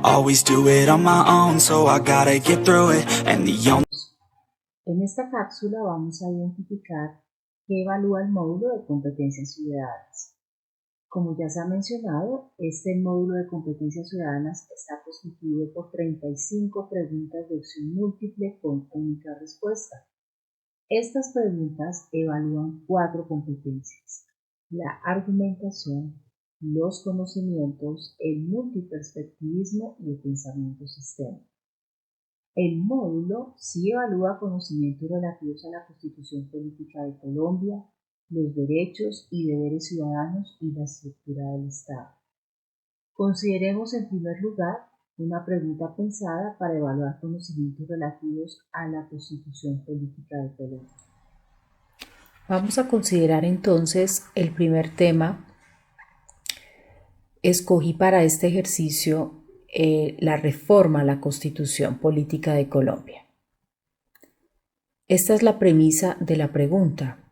Always do it on my own, so I gotta get through it. And the only... En esta cápsula vamos a identificar qué evalúa el módulo de competencias ciudadanas. Como ya se ha mencionado, este módulo de competencias ciudadanas está constituido por 35 preguntas de opción múltiple con única respuesta. Estas preguntas evalúan 4 competencias: la argumentación, los conocimientos, el multiperspectivismo y el pensamiento sistémico. El módulo sí evalúa conocimientos relativos a la Constitución Política de Colombia, los derechos y deberes ciudadanos y la estructura del Estado. Consideremos en primer lugar una pregunta pensada para evaluar conocimientos relativos a la Constitución Política de Colombia. Vamos a considerar entonces el primer tema. Escogí para este ejercicio la reforma a la Constitución Política de Colombia. Esta es la premisa de la pregunta.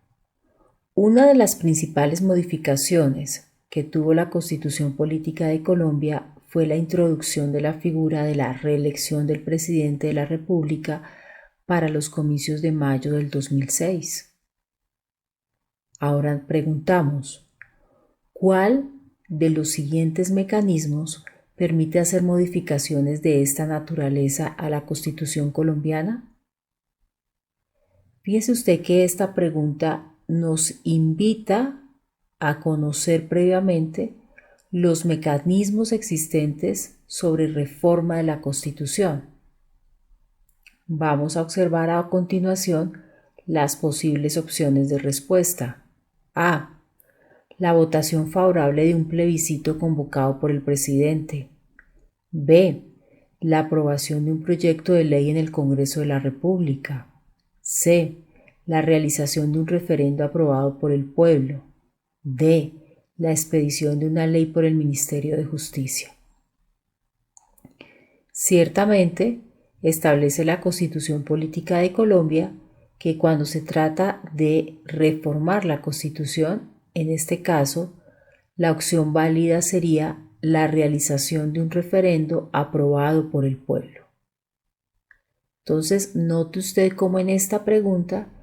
Una de las principales modificaciones que tuvo la Constitución Política de Colombia fue la introducción de la figura de la reelección del presidente de la República para los comicios de mayo del 2006. Ahora preguntamos, ¿cuál de los siguientes mecanismos permite hacer modificaciones de esta naturaleza a la Constitución colombiana? Fíjese usted que esta pregunta nos invita a conocer previamente los mecanismos existentes sobre reforma de la Constitución. Vamos a observar a continuación las posibles opciones de respuesta. A. La votación favorable de un plebiscito convocado por el presidente. B. La aprobación de un proyecto de ley en el Congreso de la República. C. La realización de un referendo aprobado por el pueblo. D. La expedición de una ley por el Ministerio de Justicia. Ciertamente, establece la Constitución Política de Colombia que cuando se trata de reformar la Constitución, en este caso, la opción válida sería la realización de un referendo aprobado por el pueblo. Entonces, note usted cómo en esta pregunta,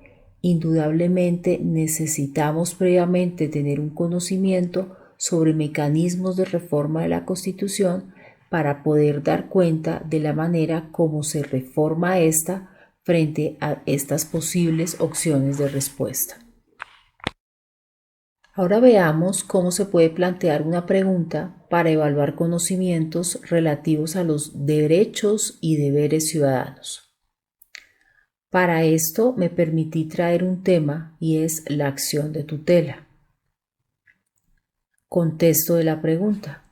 indudablemente necesitamos previamente tener un conocimiento sobre mecanismos de reforma de la Constitución para poder dar cuenta de la manera como se reforma esta frente a estas posibles opciones de respuesta. Ahora veamos cómo se puede plantear una pregunta para evaluar conocimientos relativos a los derechos y deberes ciudadanos. Para esto me permití traer un tema y es la acción de tutela. Contexto de la pregunta.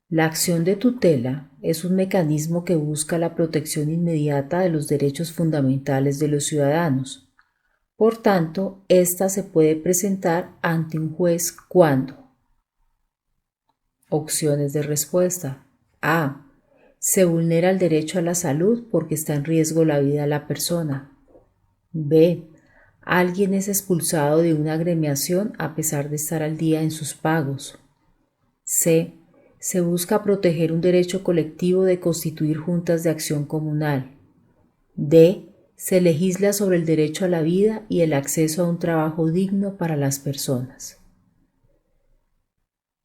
La acción de tutela es un mecanismo que busca la protección inmediata de los derechos fundamentales de los ciudadanos. Por tanto, esta se puede presentar ante un juez cuando. Opciones de respuesta. A. Se vulnera el derecho a la salud porque está en riesgo la vida de la persona. B. Alguien es expulsado de una agremiación a pesar de estar al día en sus pagos. C. Se busca proteger un derecho colectivo de constituir juntas de acción comunal. D. Se legisla sobre el derecho a la vida y el acceso a un trabajo digno para las personas.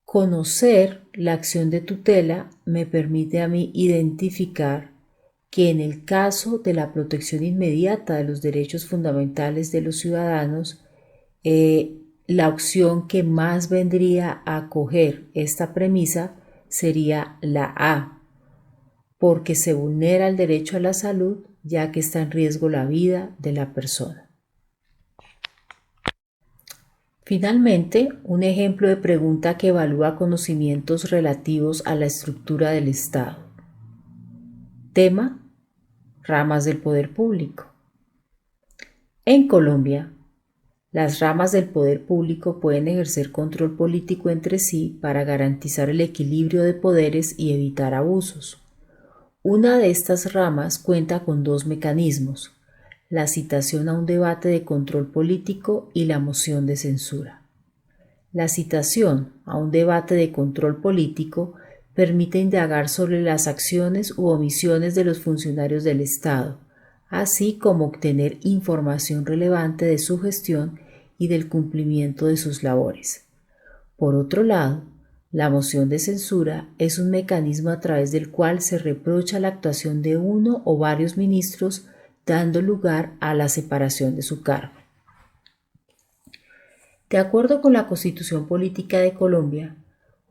Conocer la acción de tutela me permite a mí identificar que en el caso de la protección inmediata de los derechos fundamentales de los ciudadanos, la opción que más vendría a acoger esta premisa sería la A, porque se vulnera el derecho a la salud ya que está en riesgo la vida de la persona. Finalmente, un ejemplo de pregunta que evalúa conocimientos relativos a la estructura del Estado. Tema: ramas del poder público. En Colombia, las ramas del poder público pueden ejercer control político entre sí para garantizar el equilibrio de poderes y evitar abusos. Una de estas ramas cuenta con dos mecanismos: la citación a un debate de control político y la moción de censura. La citación a un debate de control político permite indagar sobre las acciones u omisiones de los funcionarios del Estado, así como obtener información relevante de su gestión y del cumplimiento de sus labores. Por otro lado, la moción de censura es un mecanismo a través del cual se reprocha la actuación de uno o varios ministros, dando lugar a la separación de su cargo. De acuerdo con la Constitución Política de Colombia,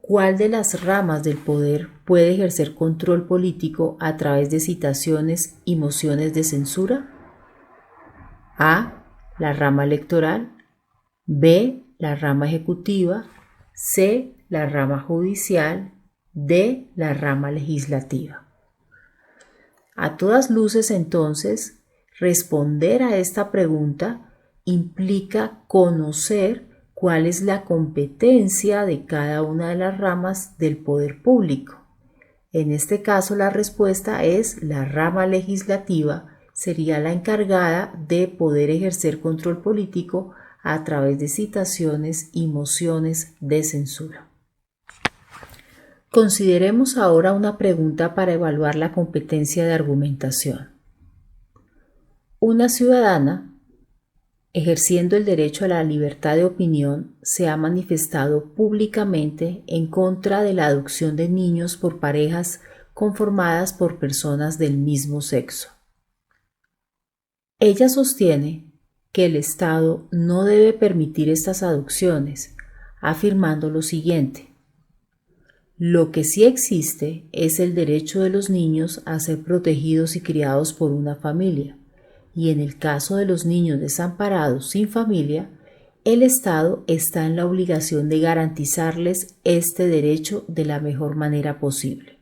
¿cuál de las ramas del poder puede ejercer control político a través de citaciones y mociones de censura? A. La rama electoral. B. La rama ejecutiva. C. La rama judicial. D. La rama legislativa. A todas luces, entonces, responder a esta pregunta implica conocer cuál es la competencia de cada una de las ramas del poder público. En este caso, la respuesta es la rama legislativa, sería la encargada de poder ejercer control político a través de citaciones y mociones de censura. Consideremos ahora una pregunta para evaluar la competencia de argumentación. Una ciudadana, ejerciendo el derecho a la libertad de opinión, se ha manifestado públicamente en contra de la adopción de niños por parejas conformadas por personas del mismo sexo. Ella sostiene que el Estado no debe permitir estas adopciones, afirmando lo siguiente: lo que sí existe es el derecho de los niños a ser protegidos y criados por una familia, y en el caso de los niños desamparados sin familia, el Estado está en la obligación de garantizarles este derecho de la mejor manera posible.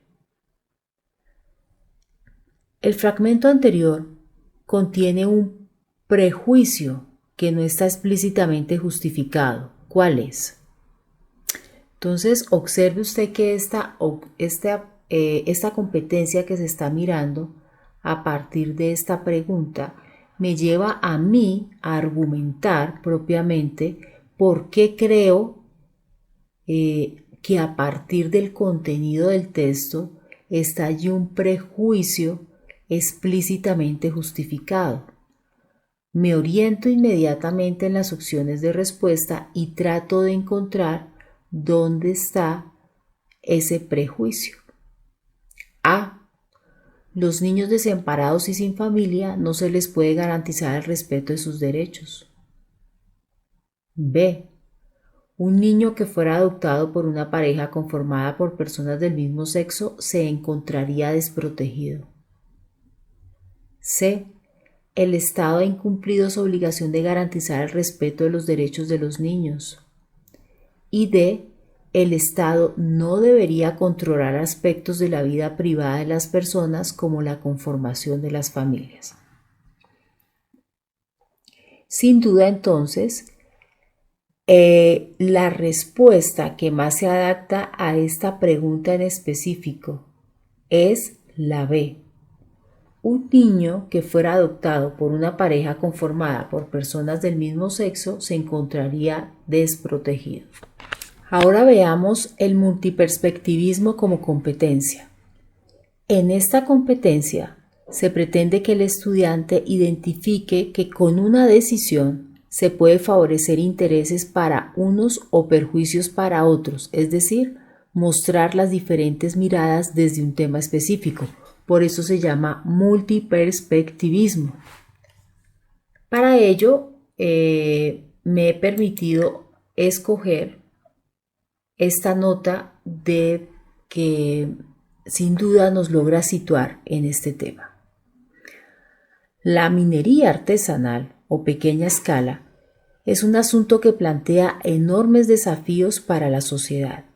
El fragmento anterior contiene un prejuicio que no está explícitamente justificado. ¿Cuál es? Entonces, observe usted que esta competencia que se está mirando a partir de esta pregunta me lleva a mí a argumentar propiamente por qué creo que a partir del contenido del texto está allí un prejuicio explícitamente justificado. Me oriento inmediatamente en las opciones de respuesta y trato de encontrar dónde está ese prejuicio. A. Los niños desamparados y sin familia no se les puede garantizar el respeto de sus derechos. B. Un niño que fuera adoptado por una pareja conformada por personas del mismo sexo se encontraría desprotegido. C. El Estado ha incumplido su obligación de garantizar el respeto de los derechos de los niños. Y D. El Estado no debería controlar aspectos de la vida privada de las personas como la conformación de las familias. Sin duda, entonces, la respuesta que más se adapta a esta pregunta en específico es la B. Un niño que fuera adoptado por una pareja conformada por personas del mismo sexo se encontraría desprotegido. Ahora veamos el multiperspectivismo como competencia. En esta competencia se pretende que el estudiante identifique que con una decisión se puede favorecer intereses para unos o perjuicios para otros, es decir, mostrar las diferentes miradas desde un tema específico. Por eso se llama multiperspectivismo. Para ello, me he permitido escoger esta nota que sin duda nos logra situar en este tema. La minería artesanal o pequeña escala es un asunto que plantea enormes desafíos para la sociedad.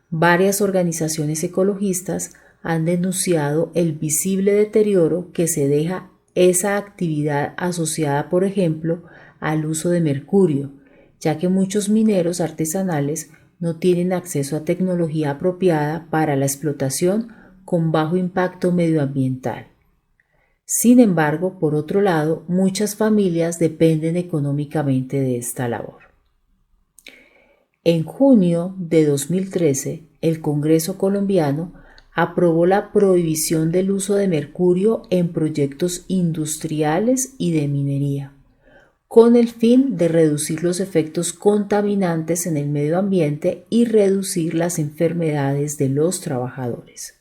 Varias organizaciones ecologistas han denunciado el visible deterioro que se deja esa actividad asociada, por ejemplo, al uso de mercurio, ya que muchos mineros artesanales no tienen acceso a tecnología apropiada para la explotación con bajo impacto medioambiental. Sin embargo, por otro lado, muchas familias dependen económicamente de esta labor. En junio de 2013, el Congreso colombiano aprobó la prohibición del uso de mercurio en proyectos industriales y de minería, con el fin de reducir los efectos contaminantes en el medio ambiente y reducir las enfermedades de los trabajadores.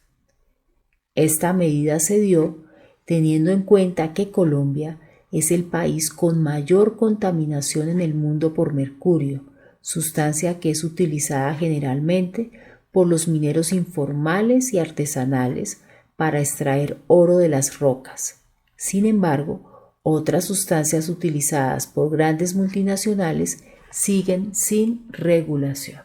Esta medida se dio teniendo en cuenta que Colombia es el país con mayor contaminación en el mundo por mercurio, sustancia que es utilizada generalmente por los mineros informales y artesanales para extraer oro de las rocas. Sin embargo, otras sustancias utilizadas por grandes multinacionales siguen sin regulación.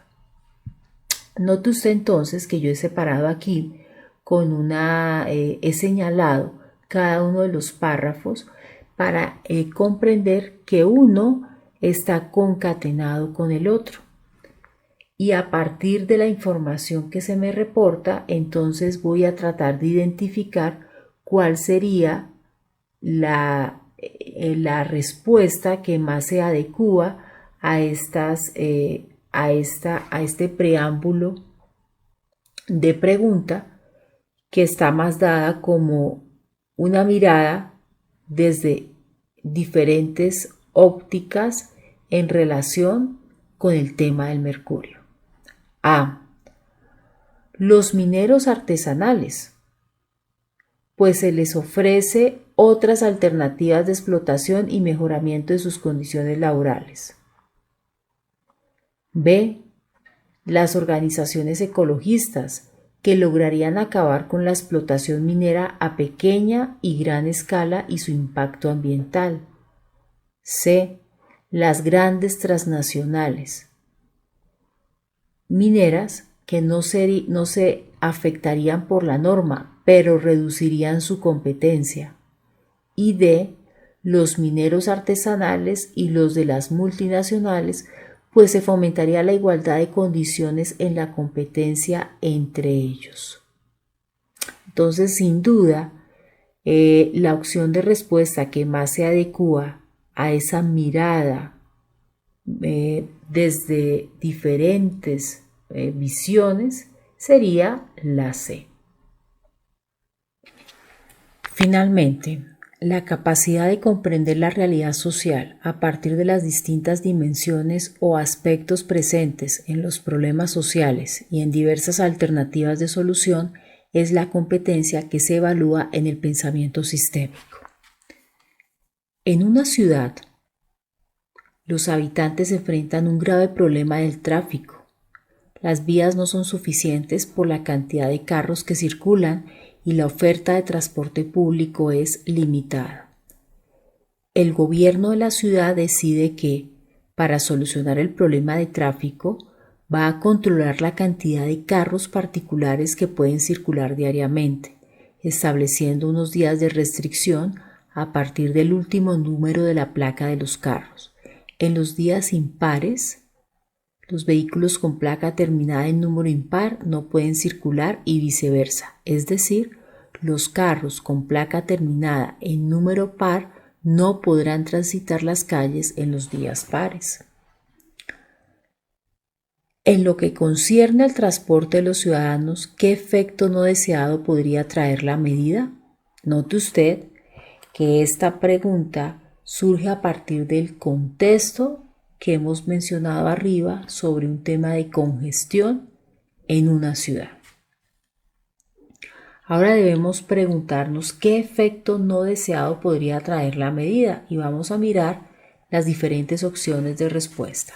Note usted entonces que yo he separado aquí he señalado cada uno de los párrafos para comprender que uno está concatenado con el otro. Y a partir de la información que se me reporta, entonces voy a tratar de identificar cuál sería la respuesta que más se adecúa a este preámbulo de pregunta que está más dada como una mirada desde diferentes ópticas en relación con el tema del mercurio. A. Los mineros artesanales, pues se les ofrece otras alternativas de explotación y mejoramiento de sus condiciones laborales. B. Las organizaciones ecologistas, que lograrían acabar con la explotación minera a pequeña y gran escala y su impacto ambiental. C. Las grandes transnacionales mineras que no se afectarían por la norma, pero reducirían su competencia. Y D. Los mineros artesanales y los de las multinacionales, pues se fomentaría la igualdad de condiciones en la competencia entre ellos. Entonces, sin duda, la opción de respuesta que más se adecúa a esa mirada desde diferentes visiones sería la C. Finalmente, la capacidad de comprender la realidad social a partir de las distintas dimensiones o aspectos presentes en los problemas sociales y en diversas alternativas de solución es la competencia que se evalúa en el pensamiento sistémico. En una ciudad, los habitantes enfrentan un grave problema del tráfico. Las vías no son suficientes por la cantidad de carros que circulan y la oferta de transporte público es limitada. El gobierno de la ciudad decide que, para solucionar el problema de tráfico, va a controlar la cantidad de carros particulares que pueden circular diariamente, estableciendo unos días de restricción a partir del último número de la placa de los carros. En los días impares, los vehículos con placa terminada en número impar no pueden circular y viceversa, es decir, los carros con placa terminada en número par no podrán transitar las calles en los días pares. En lo que concierne al transporte de los ciudadanos, ¿qué efecto no deseado podría traer la medida? Note usted que esta pregunta surge a partir del contexto que hemos mencionado arriba sobre un tema de congestión en una ciudad. Ahora debemos preguntarnos qué efecto no deseado podría traer la medida y vamos a mirar las diferentes opciones de respuesta.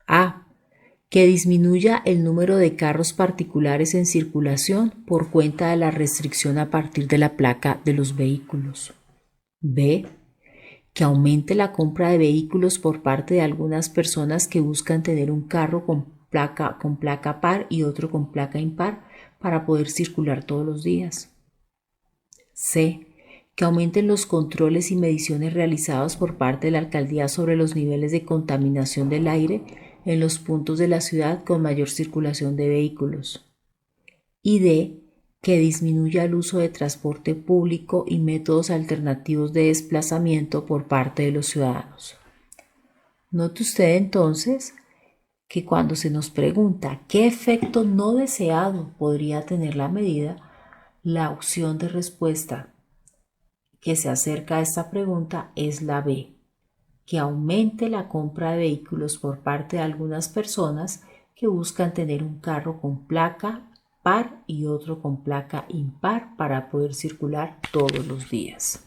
A. Que disminuya el número de carros particulares en circulación por cuenta de la restricción a partir de la placa de los vehículos. B. Que aumente la compra de vehículos por parte de algunas personas que buscan tener un carro con placa par y otro con placa impar para poder circular todos los días. C. Que aumenten los controles y mediciones realizados por parte de la alcaldía sobre los niveles de contaminación del aire en los puntos de la ciudad con mayor circulación de vehículos. Y D. que disminuya el uso de transporte público y métodos alternativos de desplazamiento por parte de los ciudadanos. Note usted entonces que cuando se nos pregunta qué efecto no deseado podría tener la medida, la opción de respuesta que se acerca a esta pregunta es la B, que aumente la compra de vehículos por parte de algunas personas que buscan tener un carro con placa par y otro con placa impar para poder circular todos los días.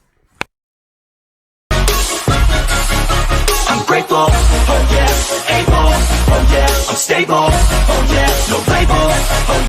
I'm grateful, oh yeah, able, oh yeah, I'm stable, oh yeah, no label, oh